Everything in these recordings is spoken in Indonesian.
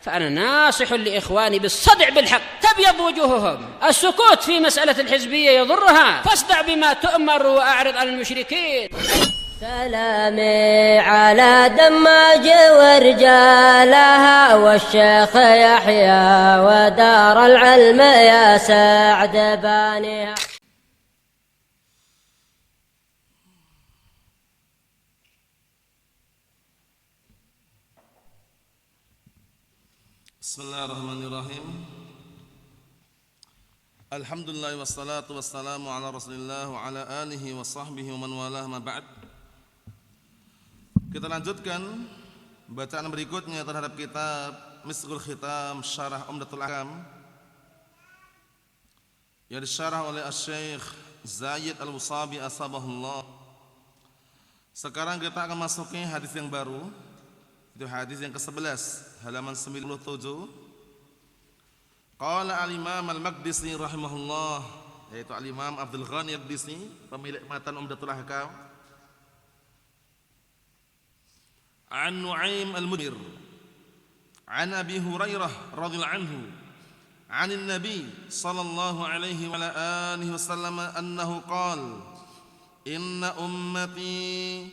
فأنا ناصح لإخواني بالصدع بالحق. تبيض وجوههم، السكوت في مسألة الحزبية يضرها، فاصدع بما تؤمر وأعرض عن المشركين. سلامي على دماج ورجالها والشيخ يحيى ودار العلم يا سعد بانيها. Bismillahirrahmanirrahim. Alhamdulillah wassalatu wassalamu ala Rasulillah wa ala alihi wa sahbihi wa man walah ma ba'd. Kita lanjutkan bacaan berikutnya terhadap kitab Misghul Khitam Syarah Umdatul Ahkam yang disyarah oleh Asy-Syaikh Zaid Al-Wasabi asbahullah. Sekarang kita akan masuki hadis yang baru. Itu hadis yang ke-11 halaman 97. Qala al-Imam al-Maqdisi rahimahullah, yaitu al-Imam Abdul Ghani al-Maqdisi, pemilik matan Umdatul Ahkam. An Nu'aim al-Mudmir an Abi Hurairah radhiyallahu anhu an an-nabi sallallahu alaihi wa ala alihi wasallam annahu qala inna ummati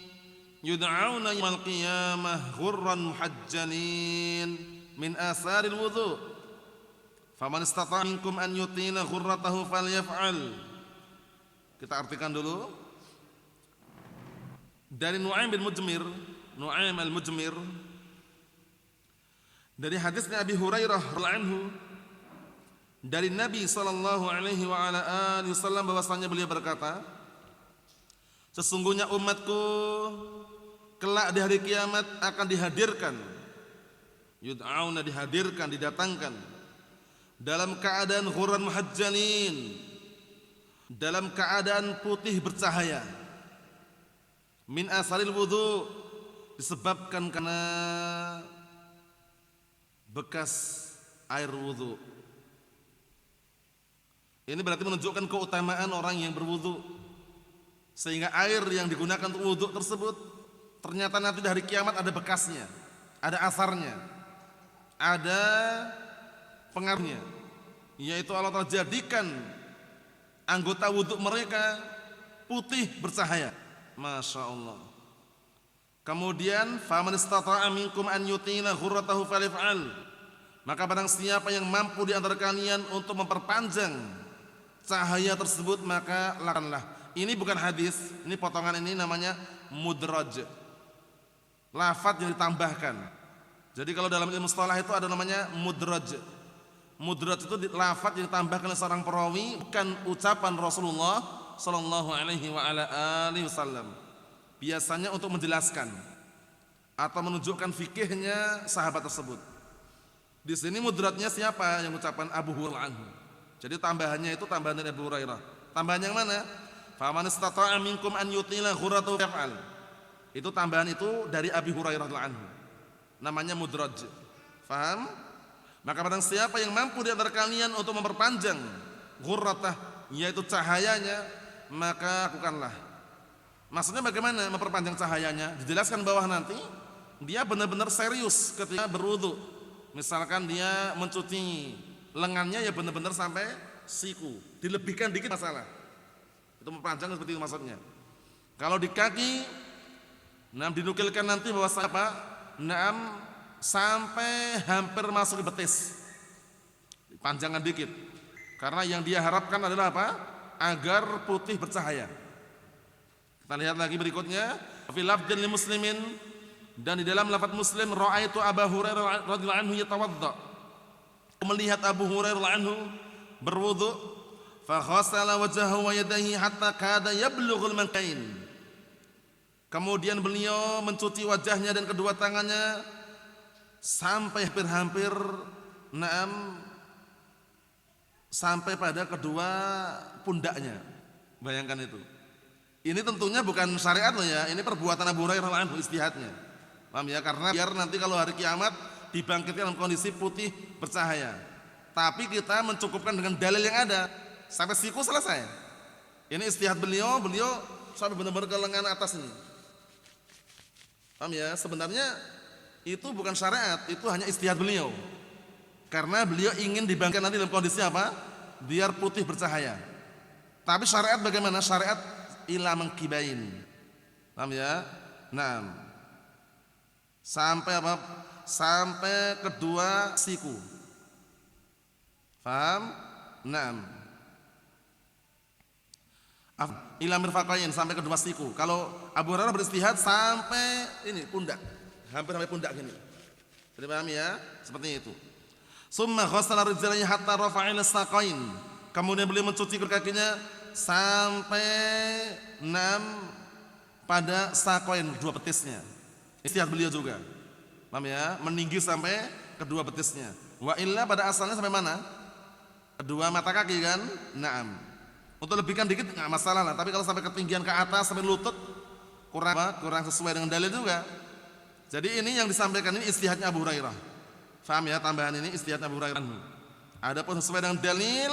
yud'auna yawmal qiyamah ghurran muhajjalin min asaril wudhu faman istata'a minkum an yutina ghurratahu falyaf'al. Kita artikan dulu dari Nu'aim al-Mujmir dari hadisnya Abi Hurairah radhiyallahu anhu dari Nabi sallallahu alaihi wa ala alihi wasallam bahwasanya beliau berkata, sesungguhnya umatku kelak di hari kiamat akan dihadirkan, yud'auna dihadirkan, didatangkan dalam keadaan ghurran muhajjalin, dalam keadaan putih bercahaya, min asaril wudu, disebabkan karena bekas air wudu. Ini berarti menunjukkan keutamaan orang yang berwudu, sehingga air yang digunakan untuk wudu tersebut ternyata nanti di hari kiamat ada bekasnya, ada asarnya, ada pengaruhnya, yaitu Allah telah jadikan anggota wudhu mereka putih bercahaya. Masya Allah. Kemudian faman istata'a minkum an yutina ghurratahu falyaf'al, maka barang siapa yang mampu di antara kalian untuk memperpanjang cahaya tersebut maka lakukanlah. Ini bukan hadis, ini potongan ini namanya mudraj, lafadz yang ditambahkan. Jadi kalau dalam ilmu mustalah itu ada namanya mudraj. Mudraj itu lafadz yang ditambahkan oleh seorang perawi, bukan ucapan Rasulullah sallallahu alaihi wa ala alihi wasallam. Biasanya untuk menjelaskan atau menunjukkan fikihnya sahabat tersebut. Di sini mudrajnya siapa yang ucapan? Abu Hurairah anhu. Jadi tambahannya itu tambahan dari Abu Hurairah. Tambahan yang mana? Faman istata'a minkum an yutila ghurratahu fa'al. Itu tambahan itu dari Abi Hurairah anhu. Namanya mudraj. Faham? Maka barang siapa yang mampu di antara kalian untuk memperpanjang ghurratah, yaitu cahayanya, maka lakukanlah. Maksudnya bagaimana memperpanjang cahayanya? Dijelaskan bawah nanti. Dia benar-benar serius ketika berwudu. Misalkan dia mencuci lengannya ya benar-benar sampai siku. Dilebihkan dikit masalah. Itu memperpanjang seperti itu maksudnya. Kalau di kaki, dinukilkan nanti bahwa apa? Sampai hampir masuk ke betis. Panjangan dikit. Karena yang dia harapkan adalah apa? Agar putih bercahaya. Kita lihat lagi berikutnya. Fi lafdhin li muslimin, dan di dalam lafaz Muslim, ra'aitu Abu Hurairah radhiyallahu anhu yatawadda. Melihat Abu Hurairah anhu berwudu, fa ghassala wajhahu wa yadayhi hatta kada yablughul mankain. Kemudian beliau mencuci wajahnya dan kedua tangannya sampai hampir sampai pada kedua pundaknya. Bayangkan itu. Ini tentunya bukan syariat loh ya, ini perbuatan Abu Hurairah anhu, istihadnya. Paham ya? Karena biar nanti kalau hari kiamat dibangkitkan dalam kondisi putih bercahaya. Tapi kita mencukupkan dengan dalil yang ada. Sampai siku selesai. Ini istihad beliau sampai benar-benar ke lengan atas ini. Paham ya? Sebenarnya itu bukan syariat, itu hanya istihad beliau. Karena beliau ingin dibangkitkan nanti dalam kondisi apa? Biar putih bercahaya. Tapi syariat bagaimana? Syariat ila mengkibain. Paham ya? Nah, sampai apa? Sampai kedua siku. Paham? Nah, ila mirfaqain, sampai kedua siku. Kalau Abu Hurairah beristihad sampai ini pundak, hampir sampai pundak gini. Jadi paham ya? Seperti itu. Summa ghassala rijlaihi hatta rafa'il saqain. Kemudian beliau mencuci kakinya sampai 6 pada saqain, dua betisnya. Istihad beliau juga. Paham ya? Meninggi sampai kedua betisnya. Wa illa pada asalnya sampai mana? Kedua mata kaki kan? Naam. Untuk lebihkan dikit enggak masalah lah, tapi kalau sampai ketinggian ke atas sampai lutut kurang sesuai dengan dalil juga. Jadi ini yang disampaikan ini istihadnya Abu Hurairah. Faham ya, tambahan ini istihadnya Abu Hurairah. Adapun sesuai dengan dalil,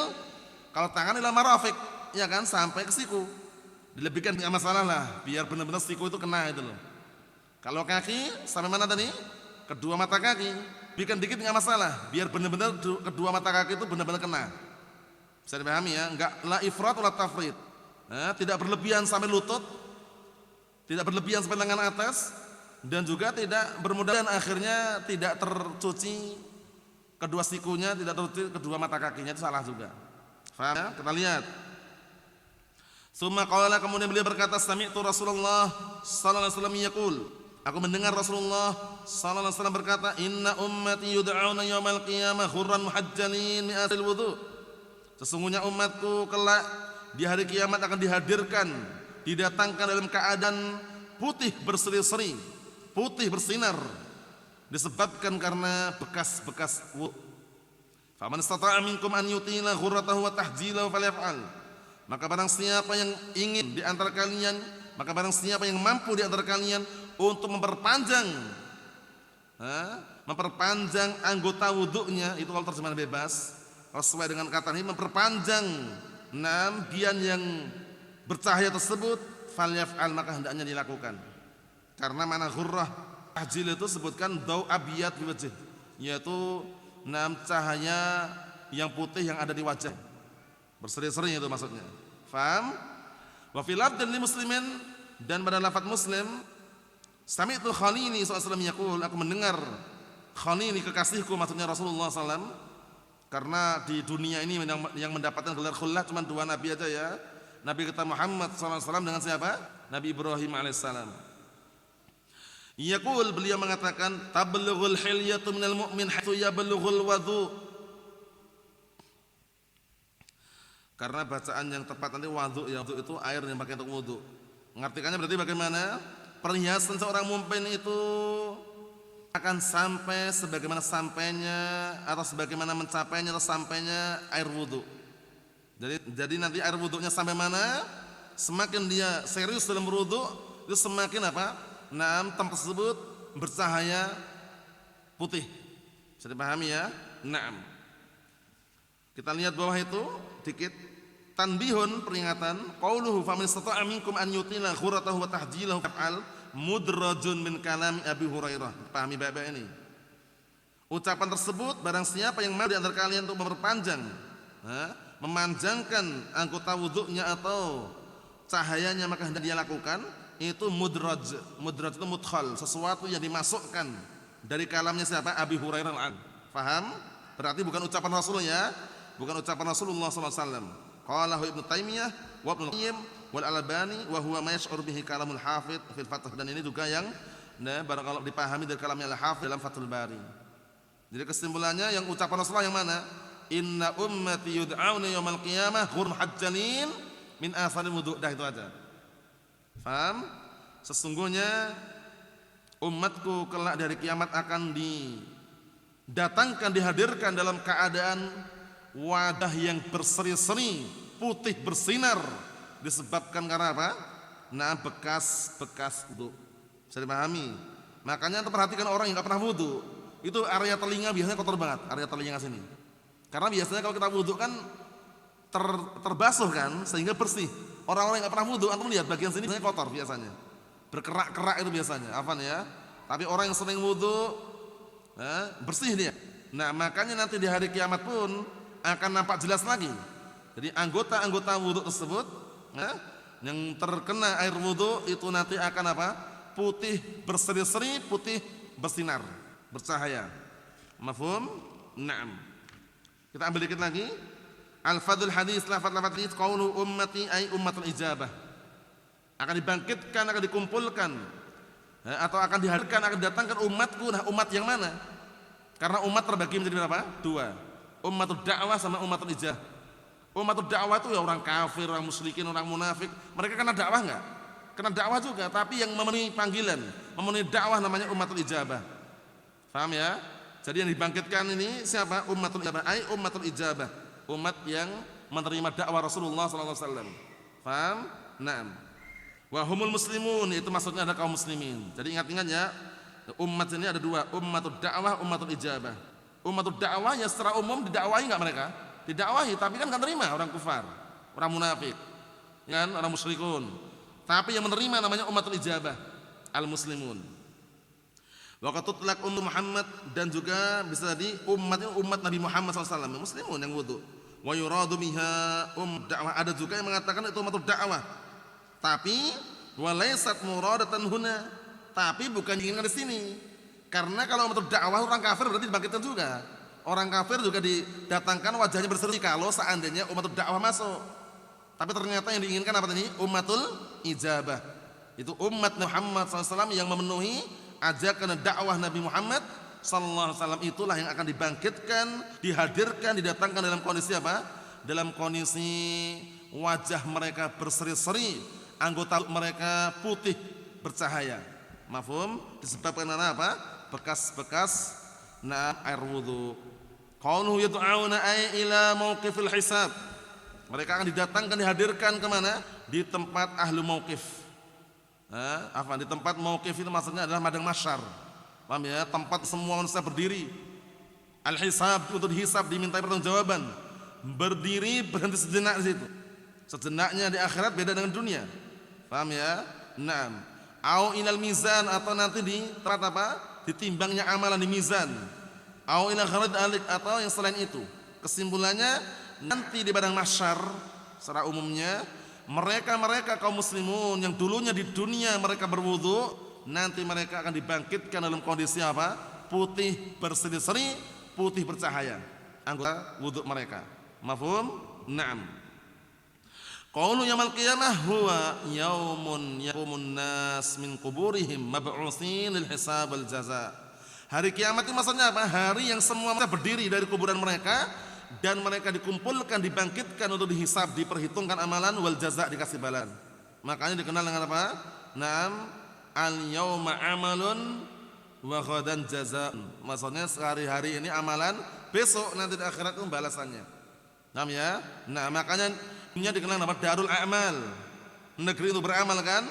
kalau tangan ila marafiq, ya kan, sampai ke siku. Dilebihkan enggak masalah lah, biar benar-benar siku itu kena itu loh. Kalau kaki sampai mana tadi? Kedua mata kaki. Bikin dikit enggak masalah, biar benar-benar kedua mata kaki itu benar-benar kena. Bisa dipahami ya, enggak la ifrat wala tafrid. Tidak berlebihan sampai lutut, tidak berlebihan sampai lengan atas, dan juga tidak bermudahan akhirnya tidak tercuci kedua sikunya, tidak tercuci kedua mata kakinya, itu salah juga. Faham ya? Kita lihat. Summa qala, kemudian beliau berkata, sami'tu Rasulullah sallallahu alaihi wasallam yaqul, aku mendengar Rasulullah sallallahu alaihi wasallam berkata, inna ummati yud'auna yaumal qiyamah khurran muhajjalin min asil wudu. Sesungguhnya umatku kelak di hari kiamat akan dihadirkan, didatangkan dalam keadaan putih berseri-seri, putih bersinar, disebabkan karena bekas-bekas wudu. Faman istata'a minkum an yutila ghurratahu wa tahjilahu falyaf'al. Maka barang siapa yang ingin di antara kalian, maka barang siapa yang mampu di antara kalian untuk memperpanjang anggota wudunya, itu kalau terjemahan bebas, sesuai dengan kata ini, memperpanjang bagian yang bercahaya tersebut, falyaf'al, maka hendaknya dilakukan. Karena mana ghurrah tahjil itu sebutkan daw abiyat fi wajh, yaitu cahaya yang putih yang ada di wajah, berseri-seri itu maksudnya. Faham? Wa fil lafdz li muslimin, dan pada lafaz Muslim, sami'tu khalili sallallahu alaihi wasallam yaqul, aku mendengar khalili, kekasihku, maksudnya Rasulullah SAW. Karena di dunia ini yang mendapatkan gelar khullah cuma dua nabi aja ya. Nabi kita Muhammad SAW dengan siapa? Nabi Ibrahim alaihissalam. Yaqul, beliau mengatakan, tablughul hilyatu minal mu'min haitsu yablughul wudhu. Karena bacaan yang tepat nanti wudhu, ya wudhu itu air yang pakai untuk wudhu. Mengartikannya berarti bagaimana? Perhiasan seorang mukmin itu akan sampai sebagaimana sampainya atau sebagaimana mencapainya atau sampainya air wudhu. Jadi nanti air wudhunya sampai mana? Semakin dia serius dalam wudhu, itu semakin apa? Tempat tersebut bercahaya putih. Bisa dipahami ya? Naam. Kita lihat bawah itu dikit. Tanbihun, peringatan. Qauluhu faman istata'a minkum an yutila ghurratahu wa tahjilahu fa'al mudrajun min kalami Abi Hurairah. Pahami baik-baik ini. Ucapan tersebut, barang siapa yang mau di antara kalian untuk memperpanjang, memanjangkan anggota wudhunya atau cahayanya, maka hendak dia lakukan. Itu mudraj. Mudraj itu mudkhal, sesuatu yang dimasukkan dari kalamnya siapa? Abi Hurairah. Paham? Berarti bukan ucapan Rasulullah ya, bukan ucapan Rasulullah SAW. Qalahu Ibnu Taimiyah wa Ibnu Qayyim wal Albani wa huwa ma yash'ur bihi kalamul Hafidz fil Fath, dan ini juga yang barang kalau dipahami dari kalamnya Al-Hafidz dalam Fathul Bari. Jadi kesimpulannya yang ucapan Rasulullah yang mana? Inna ummati yud'auna yaumal qiyamah ghurran muhajjalin min atharil wudu'. Dah itu aja. Paham? Sesungguhnya umatku kelak dari kiamat akan didatangkan, dihadirkan dalam keadaan wajah yang berseri-seri, putih bersinar, disebabkan karena apa? Bekas-bekas wudu. Bisa dipahami? Makanya perhatikan orang yang enggak pernah wudu, itu area telinga biasanya kotor banget, area telinga sini. Karena biasanya kalau kita wudu kan terbasuh kan, sehingga bersih. Orang-orang yang enggak pernah wudu, antum lihat bagian sini biasanya kotor biasanya. Berkerak-kerak itu biasanya, apa ya? Tapi orang yang sering wudu, bersih dia. Nah, makanya nanti di hari kiamat pun akan nampak jelas lagi. Jadi anggota-anggota wudu tersebut, nah, yang terkena air wudu itu nanti akan apa? Putih berseri-seri, putih bersinar, bercahaya. Mafhum? Naam. Kita ambil dikit lagi. Al-fadhul hadis, lafaz-lafaz hadis qaulu ummati ay ummatul ijabah. Akan dibangkitkan, akan dikumpulkan, atau akan dihadirkan, akan didatangkan umatku. Nah, umat yang mana? Karena umat terbagi menjadi berapa? Dua. Ummatul dakwah sama ummatul ijabah. Ummatul dakwah itu ya orang kafir, orang musyrikin, orang munafik. Mereka kena dakwah enggak? Kena dakwah juga, tapi yang memenuhi panggilan, memenuhi dakwah namanya ummatul ijabah. Paham ya? Jadi yang dibangkitkan ini siapa? Ummatul ijabah, ai ummatul ijabah. Umat yang menerima dakwah Rasulullah sallallahu alaihi wasallam. Paham? Naam. Wa humul muslimun, itu maksudnya ada kaum muslimin. Jadi ingat-ingat ya, umat ini ada dua, ummatul dakwah, ummatul ijabah. Ummatul dakwah ya secara umum didakwahi enggak mereka? Didakwahi, tapi kan enggak terima, orang kufar, orang munafik, kan, orang musyrikun. Tapi yang menerima namanya ummatul ijabah, al-muslimun. Wa qad tutlaq ummu Muhammad, dan juga bisa jadi umat Nabi Muhammad SAW, muslimun yang wudu. Wa yuradu biha dakwah, ada juga yang mengatakan itu ummatul dakwah. Tapi walaysat muradatan huna, tapi bukan diinginkan di sini. Karena kalau ummatul dakwah orang kafir berarti dibangkitkan juga. Orang kafir juga didatangkan wajahnya berseri kalau seandainya ummatul dakwah masuk. Tapi ternyata yang diinginkan apa tadi? Ummatul ijabah. Itu umat Muhammad SAW yang memenuhi ajakan dakwah Nabi Muhammad sallallahu alaihi wasallam, itulah yang akan dibangkitkan, dihadirkan, didatangkan dalam kondisi apa? Dalam kondisi wajah mereka berseri-seri, anggota mereka putih bercahaya. Mafhum? Disebabkan apa? Bekas-bekas air wudu. Qauluhu yad'auna ay ila mauqifil hisab. Mereka akan didatangkan, dihadirkan kemana? Di tempat ahlu mauqif. Di tempat mauqif itu maksudnya adalah madang mahsyar. Paham ya? Tempat semua manusia berdiri. Al-hisab, untuk dihisab, dimintai pertanggungjawaban. Berdiri, berhenti sejenak di situ. Sejenaknya di akhirat beda dengan dunia. Paham ya? Naam. Au ilal mizan, atau nanti di tempat apa? Ditimbangnya amalan di mizan. Au ila gharid alik, atau yang selain itu. Kesimpulannya nanti di padang mahsyar secara umumnya mereka kaum muslimun yang dulunya di dunia mereka berwudu, nanti mereka akan dibangkitkan dalam kondisi apa? Putih berseri-seri, putih bercahaya, anggota wudu mereka. Mafhum? Naam. Qaulu yaumil qiyamah huwa yaumun yaqumun nas min quburihim mab'utsin lil hisab wal jaza. Hari kiamat itu maksudnya apa? Hari yang semua mereka berdiri dari kuburan mereka dan mereka dikumpulkan, dibangkitkan untuk dihisab, diperhitungkan amalan, wal jaza, dikasih balasan. Makanya dikenal dengan apa? Naam, al yauma amalun wa ghadan jazaa'un. Maksudnya sehari-hari ini amalan, besok nanti di akhirat itu balasannya. Naam ya? Nah, makanya dunia dikenal nama darul a'mal, negeri untuk beramal kan?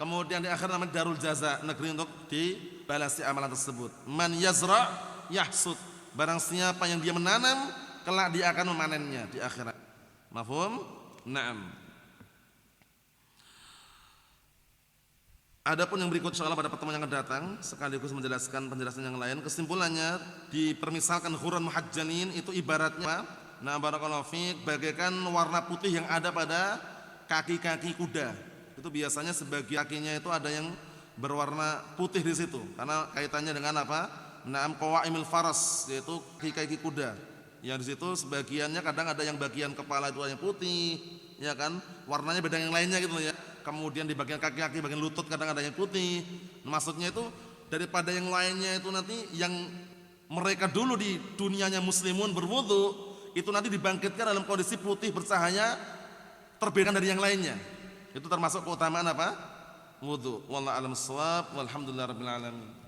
Kemudian di akhirat namanya darul jaza, negeri untuk dibalasi amalan tersebut. Man yazra yahsud. Barang siapa yang dia menanam, kelak dia akan memanennya di akhirat. Mafhum? Naam. Adapun yang berikut insyaallah pada pertemuan yang akan datang sekaligus menjelaskan penjelasan yang lain. Kesimpulannya dipermisalkan hurun muhajjalin itu ibaratnya, nah barakallahu fiik, bagaikan warna putih yang ada pada kaki-kaki kuda. Itu biasanya sebagian kakinya itu ada yang berwarna putih di situ karena kaitannya dengan apa? Naam qawaimil faras, yaitu kaki-kaki kuda. Yang di situ sebagiannya kadang ada yang bagian kepala itu yang putih, ya kan? Warnanya beda yang lainnya gitu ya. Kemudian di bagian kaki-kaki, bagian lutut kadang ada yang putih. Maksudnya itu daripada yang lainnya itu nanti yang mereka dulu di dunianya muslimun berwudu itu nanti dibangkitkan dalam kondisi putih bercahaya, terbeda dari yang lainnya. Itu termasuk keutamaan apa? Wudu. Wallahu a'lam bissawab. Walhamdulillahirabbil alamin.